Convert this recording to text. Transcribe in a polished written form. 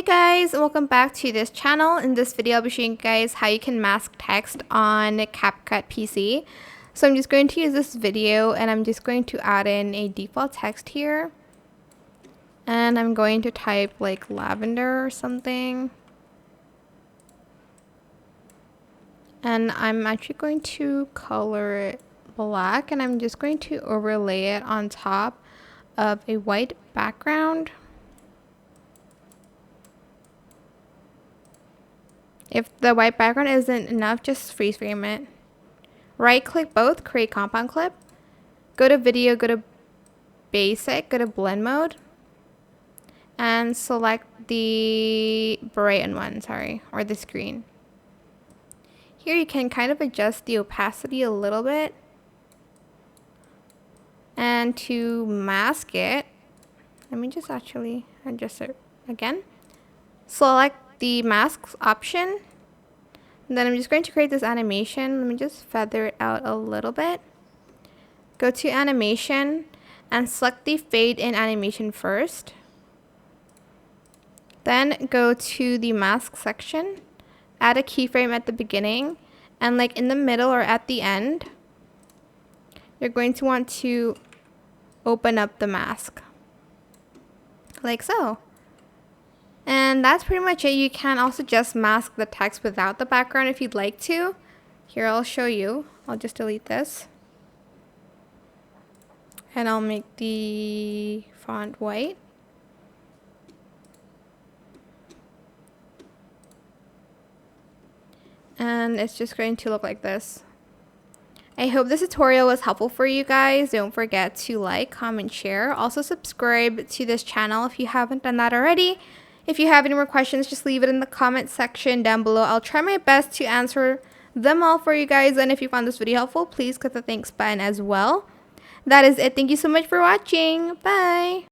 Hey guys, welcome back to this channel. In this video, I'll be showing you guys how you can mask text on CapCut PC. So I'm just going to use this video and I'm just going to add in a default text here. And I'm going to type like lavender or something. And I'm actually going to color it black and I'm just going to overlay it on top of a white background. If the white background isn't enough, just freeze frame it. Right click both, create compound clip. Go to video, go to basic, go to blend mode. And select the brighten one, or the screen. Here you can kind of adjust the opacity a little bit. And to mask it, let me just actually adjust it again. Select the masks option. And then I'm just going to create this animation. Let me just feather it out a little bit. Go to animation and select the fade in animation first. Then go to the mask section. Add a keyframe at the beginning and like in the middle or at the end. You're going to want to open up the mask. Like so. And that's pretty much it. You can also just mask the text without the background if you'd like to. Here, I'll show you. I'll just delete this. And I'll make the font white. And it's just going to look like this. I hope this tutorial was helpful for you guys. Don't forget to like, comment, share. Also subscribe to this channel if you haven't done that already. If you have any more questions, just leave it in the comment section down below. I'll try my best to answer them all for you guys. And if you found this video helpful, please click the thanks button as well. That is it. Thank you so much for watching. Bye.